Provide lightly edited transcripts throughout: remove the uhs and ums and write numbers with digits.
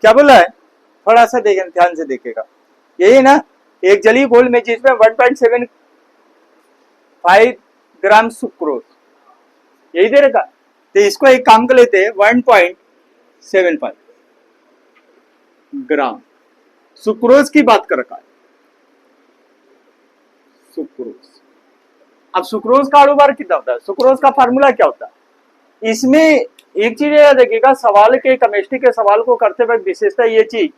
क्या बोला है, थोड़ा सा देखें, ध्यान से देखेगा, यही ना, एक जली घोल में जिसमें 1.75 ग्राम सुक्रोज, यही दे रखा। तो इसको एक काम कर लेते हैं, 1.75 ग्राम सुक्रोज की बात कर रखा है, सुक्रोज। अब सुक्रोज का अणुभार कितना होता है, सुक्रोज का फार्मूला क्या होता है, इसमें एक चीज याद रखिएगा, सवाल के केमिस्ट्री के सवाल को करते वक्त विशेषता ये चीज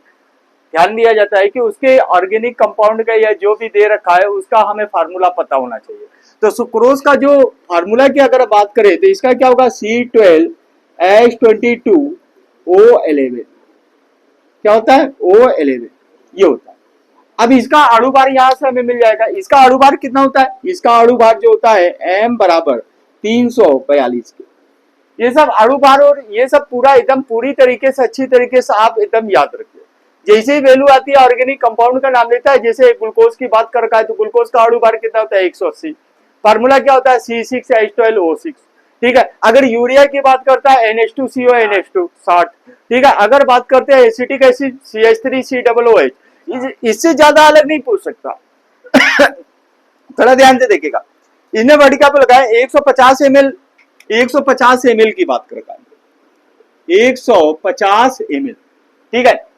ध्यान दिया जाता है कि उसके ऑर्गेनिक कंपाउंड का या जो भी दे रखा है उसका हमें फार्मूला पता होना चाहिए। तो सुक्रोज का जो फार्मूला की अगर बात करें तो इसका क्या होगा, C12H22O11, क्या होता है, O11, ये होता है। अब इसका अणुभार यहां से हमें मिल जाएगा, इसका अणुभार कितना होता है, इसका अणुभार जो होता है M बराबर 342 के। ये सब अणुभार और ये सब पूरा एकदम पूरी तरीके से अच्छी तरीके से आप एकदम याद रखिए। जैसे ही वैल्यू आती है ऑर्गेनिक कंपाउंड का नाम लेता है, जैसे ग्लूकोज की बात कर रखा है तो ग्लूकोज का अणुभार कितना होता है 180, फार्मूला क्या होता है C6H12O6, ठीक है। अगर यूरिया की बात करता है NH2CO NH2 60, ठीक है। अगर बात करते हैं एसिटिक एसिड CH3COOH, इससे ज्यादा अलग नहीं पूछ सकता। थोड़ा ध्यान से देखिएगा, इसने वर्ड क्या पे लगाया 150 ml, 150 ml की बात कर रखा है, 150 ml, ठीक है।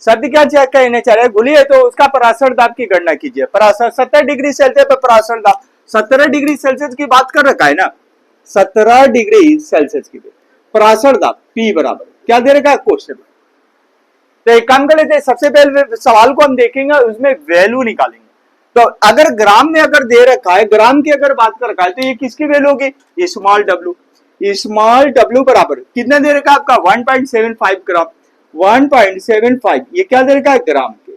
शब्द क्या चेक कहने चाह रहे हैं, घुली है तो उसका पराशर दाब की गणना कीजिए। पराशर 70 डिग्री सेल्सियस पे पराशर दाब 17 डिग्री सेल्सियस की बात कर रखा है ना, 17 डिग्री सेल्सियस की पराशर दाब P बराबर क्या दे रखा है क्वेश्चन में। तो एक काम कर लेते हैं, सबसे पहले सवाल को हम देखेंगे, उसमें वैल्यू निकालेंगे। तो अगर ग्राम में अगर दे रखा है, ग्राम की अगर बात कर रखा है तो ये किसकी वैल्यू होगी, स्मॉल w, स्मॉल w बराबर कितना दे रखा है आपका 1.75 ग्राम, 1.75 ये क्या दे रखा है ग्राम के,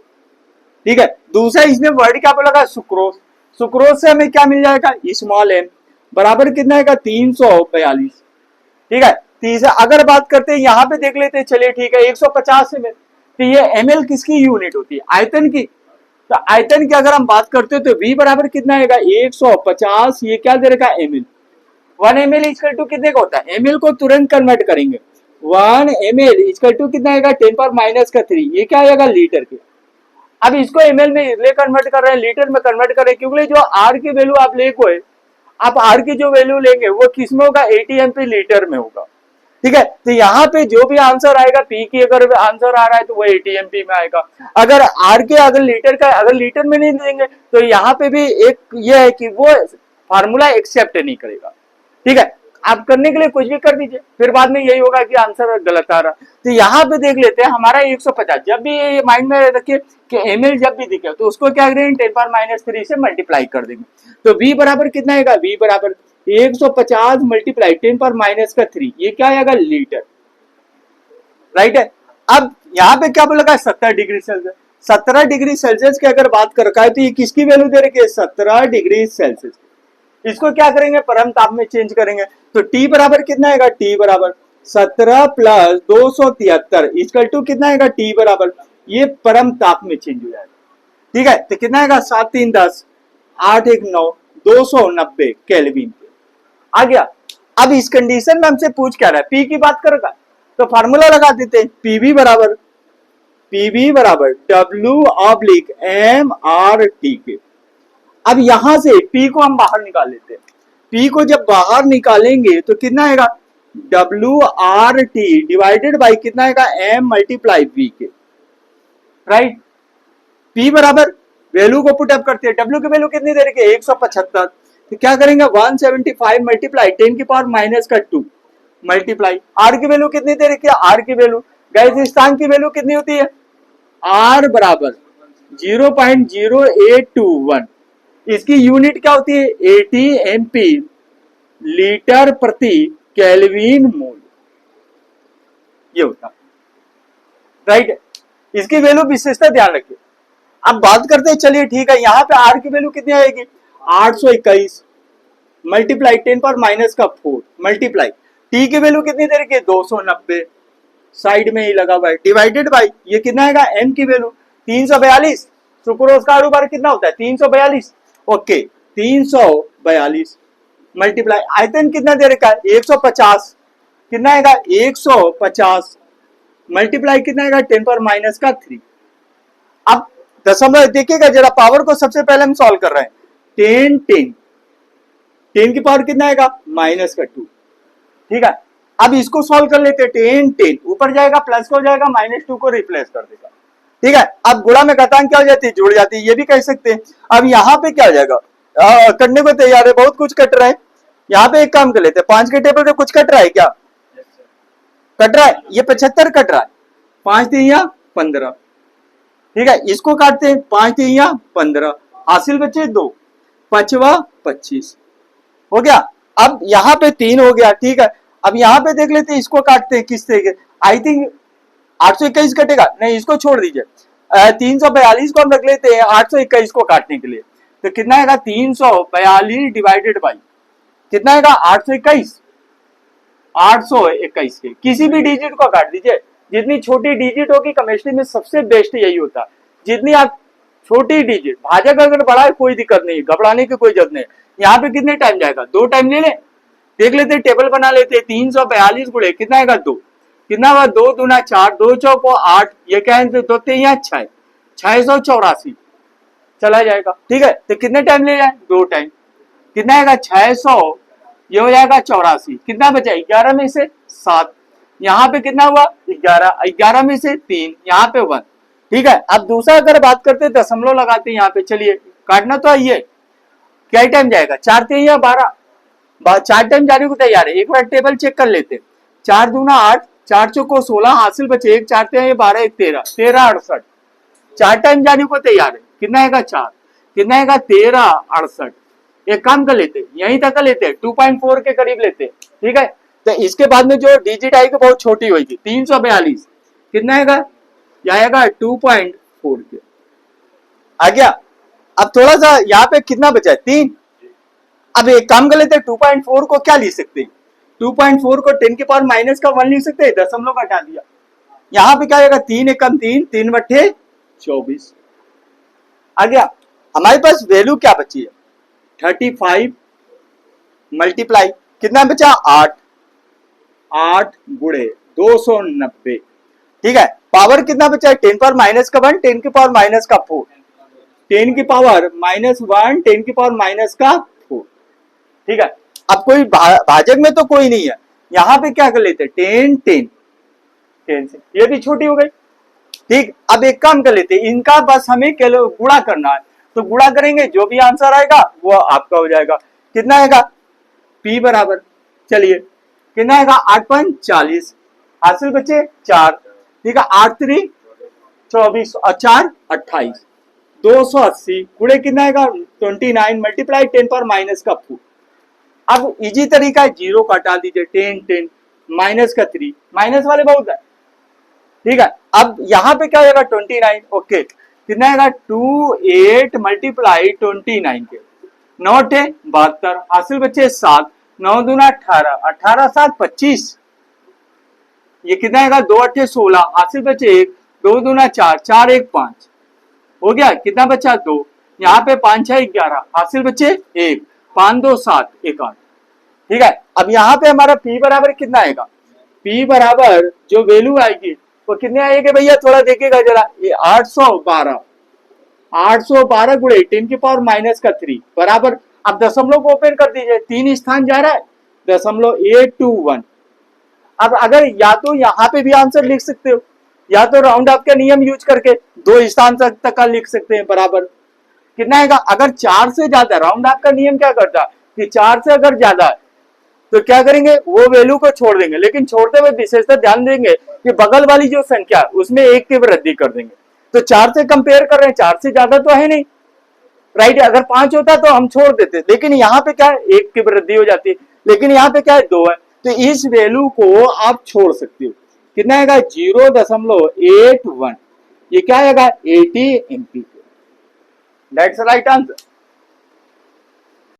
ठीक है। दूसरा इसने वर्ड क्या बोला, सुक्रोज, सुक्रोज से हमें क्या मिल जाएगा, स्मॉल m बराबर कितना है 342, ठीक है। तीसरा अगर बात करते हैं यहाँ पे देख लेते हैं, चलिए ठीक है 150 ml, तो ये ml किसकी यूनिट होती है, आयतन की। तो आयतन की अगर हम बात करते हैं तो V बराबर कितना आएगा 150, ये क्या दे रखा है ml, 1 ml इक्वल टू कितने का होता है, ml को तुरंत कन्वर्ट करेंगे, 1 ml इक्वल टू कितना आएगा 10⁻³ ये क्या आएगा लीटर के। अब इसको ml में ले कन्वर्ट कर रहे हैं, लीटर में कन्वर्ट कर रहे हैं, क्योंकि जो R की वैल्यू आप ले को है, आप R की जो वैल्यू लेंगे वो किस में होगा, ATMP लीटर में होगा, ठीक है। तो यहाँ पे जो भी आंसर आएगा, P की अगर आंसर आ रहा है तो वो ATMP में आएगा। अगर R के अगर लीटर का, अगर लीटर में नहीं देंगे तो यहाँ पे भी एक ये है कि वो फार्मूला एक्सेप्ट नहीं करेगा, ठीक है। आप करने के लिए कुछ भी कर दीजिए, फिर बाद में यही होगा कि आंसर गलत आ रहा। तो यहाँ पे देख लेते हैं हमारा 150, जब भी ये माइंड में रखिए कि ml जब भी दिखे तो उसको क्या करेंगे 10⁻³ से मल्टीप्लाई कर देंगे। तो V बराबर कितना आएगा, V बराबर 150 मल्टीप्लाई 10⁻³ ये क्या आएगा लीटर, राइट है। अब यहाँ पे क्या बोला 70 डिग्री सेल्सियस, 17 डिग्री सेल्सियस की अगर बात कर रखा है तो ये किसकी वैल्यू दे रखी है 17 डिग्री सेल्सियस। इसको क्या करेंगे परम ताप में चेंज करेंगे, तो T बराबर कितना आएगा, T बराबर 17 प्लस 273 इक्वल टू कितना आएगा, T बराबर ये परम ताप में चेंज हो जाएगा, ठीक है। तो कितना आएगा 7 3 10 8 1 9 290 केल्विन आ गया। अब इस कंडीशन में हमसे पूछ क्या रहा है, P की बात करेगा तो फार्मूला लगा देते हैं, PV बराबर W/mRT के। अब यहां से P को हम बाहर निकाल लेते हैं, P को जब बाहर निकालेंगे तो कितना आएगा WRT डिवाइडेड बाई कितना आएगा M × V के, राइट। P बराबर वैल्यू को पुट अप करते हैं, W की वैल्यू कितनी दे रखी है 175, तो क्या करेंगे 175 मल्टीप्लाई 10⁻⁻² मल्टीप्लाई R की वैल्यू कितनी दे रखी है, R की वैल्यू गैस स्थान की वैल्यू कितनी होती है, R बराबर 0.0821, इसकी यूनिट क्या होती है ATMP लीटर प्रति केल्विन मोल, ये होता है, राइट। इसकी वैल्यू विशेषता ध्यान रखिए। अब बात करते हैं, चलिए ठीक है, यहाँ पे R की वैल्यू कितनी आएगी 821 मल्टीप्लाई 10⁻⁴ मल्टीप्लाई T की वैल्यू कितनी दे रखी है 290 साइड में ही लगा हुआ है, डिवाइडेड बाई ये कितना आएगा M की वैल्यू 342, सुक्रोज का अणुभार कितना होता है 342, ओके 342 मल्टीप्लाई आयतन कितना दे रखा है 150, कितना आएगा 150 मल्टीप्लाई कितना आएगा 10 पावर माइनस का 3। अब दशमलव देखिएगा जरा, पावर को सबसे पहले हम सॉल्व कर रहे हैं। 10 की पावर कितना आएगा माइनस का 2। ठीक है, अब इसको सॉल्व कर लेते हैं। 10 ऊपर जाएगा प्लस को हो जाएगा, -2 को रिप्लेस कर देगा। ठीक है, अब गुणा में घटांक क्या हो जाती है, जुड़ जाती है, ये भी कह सकते हैं। अब यहाँ पे क्या हो जाएगा, करने को तैयार है, बहुत कुछ कट रहा है। यहाँ पे एक काम कर लेते हैं, 5 के टेबल पे कुछ कट रहा है क्या, कट रहा है, ये 75 कट रहा है, 5 3 15। ठीक है, इसको काटते हैं, 5 3 15, हासिल बचे 2, 5 25 हो गया। अब यहाँ पे 3 हो गया। ठीक है, अब यहाँ पे देख लेते हैं, इसको काटते हैं किस तरीके, आई थिंक 821 कटेगा, नहीं इसको छोड़ दीजिए, 342 को हम रख लेते हैं 821 को काटने के लिए। तो कितना आएगा 342 डिवाइडेड बाई कितना आएगा 821 के किसी भी डिजिट को काट दीजिए। जितनी छोटी डिजिट होगी केमिस्ट्री में सबसे बेस्ट यही होता है, जितनी आप छोटी डिजिट, भाजक अगर बढ़ा है कोई दिक्कत नहीं, घबराने की कोई जरूरत नहीं। यहाँ पे कितने टाइम जाएगा, 2 टाइम ले लें, देख लेते हैं, टेबल बना लेते हैं। 342 गुणे कितना आएगा 2, कितना हुआ 2 दूना 4, 2 चौको 8, ये क्या है 2 3 6, 684 चला जाएगा। ठीक है, तो कितने टाइम ले जाए, 2 टाइम, कितना आएगा 600, ये हो जाएगा 84, कितना बचा 11 में से 7, यहाँ पे कितना हुआ 11, 11 में से 3, यहाँ पे 1। ठीक है, अब दूसरा अगर बात करते हैं दशमलव लगाते हैं यहाँ पे, चलिए काटना तो आइए, क्या टाइम जाएगा 4 3 12, 4 टाइम जाने को तैयार है। एक बार टेबल चेक कर लेते, 4 दूना 8, 4 चौको 16, हासिल बचे 1, 4 3 12, 1 13, 13 68, 4 टाइम जाने को तैयार है, कितना आएगा 4, कितना आएगा 13 68। एक काम कर लेते, यहीं तक कर लेते, 2.4 के करीब लेते। ठीक है, तो इसके बाद में जो डिजिट आएगी बहुत छोटी होगी, 342 कितना आएगा, आएगा 2.4 के आ गया। अब थोड़ा सा यहाँ पे कितना बचा है 3। अब एक काम कर लेते हैं, 2.4 को क्या लिख सकते हैं, 2.4 को 10 के पावर माइनस का 1 लिख सकते हैं, दशमलव का हटा दिया। यहाँ पे क्या आएगा 3 एकम 3, 3 बट्ठे 24 आ गया। हमारे पास वैल्यू क्या बची है 35 मल्टीप्लाई कितना बचा 8, 8 गुणे 290। ठीक है, पावर कितना बचा है 10 पावर माइनस का 1, 10 की पावर माइनस का 4, 10 की पावर -1, 10 की पावर माइनस का 4। ठीक है, अब कोई भाजक में तो कोई नहीं है, यहाँ पे क्या कर लेते 10 10 10 से, ये भी छोटी हो गई। ठीक, अब एक काम कर लेते, इनका बस हमें गुणा करना है, तो गुणा करेंगे, जो भी आंसर आएगा वो आपका हो जाएगा। कितना आएगा P बराबर, चलिए कितना आएगा 8.40, हासिल बचे 4। ठीक है, 8 3 24 और 4 28, 280 गुणे कितना आएगा 29 मल्टीप्लाई 10 पावर माइनस का 4। अब इजी तरीका है, 0 को हटा दीजिए, 10 10 माइनस का 3, माइनस वाले बहुत है। ठीक है, अब यहाँ पे क्या आएगा 29, ओके, कितना आएगा 28 मल्टीप्लाई 29 के 9 टे 72, हासिल बचे 7, 9 दूना 18, 18 7 25, ये कितना आएगा 2 8 16, हासिल बचे 1, 2 दूना 4, 4 1 5 हो गया, कितना बचा 2, यहाँ पे 5 6 11, हासिल बचे 1, 5 2 7 1 8। ठीक है, अब यहाँ पे हमारा P बराबर कितना आएगा, P बराबर जो वैल्यू आएगी वो कितने आएंगे भैया, थोड़ा देखिएगा जरा, ये 812 गुणे 10 की पावर माइनस का 3 बराबर। अब दशमलव को ओपन कर दीजिए, 3 स्थान जा रहा है, 0.821। अब अगर या तो यहाँ पे भी आंसर लिख सकते हो, या तो राउंड ऑफ का नियम यूज करके 2 स्थान तक का लिख सकते हैं, बराबर कितना आएगा। अगर 4 से ज्यादा, राउंड ऑफ का नियम क्या करता है कि 4 से अगर ज्यादा है तो क्या करेंगे, वो वैल्यू को छोड़ देंगे, लेकिन छोड़ते हुए विशेषता ध्यान देंगे कि बगल वाली जो संख्या है उसमें 1 की वृद्धि कर देंगे। तो 4 से कंपेयर कर रहे हैं, 4 से ज्यादा तो है नहीं, राइट। अगर 5 होता तो हम छोड़ देते, लेकिन यहाँ पे क्या है 1 की वृद्धि हो जाती है, लेकिन यहाँ पे क्या है 2 है, तो इस वैल्यू को आप छोड़ सकते हो। कितना आएगा 0.81, ये क्या आएगा 80 MP। That's right answer.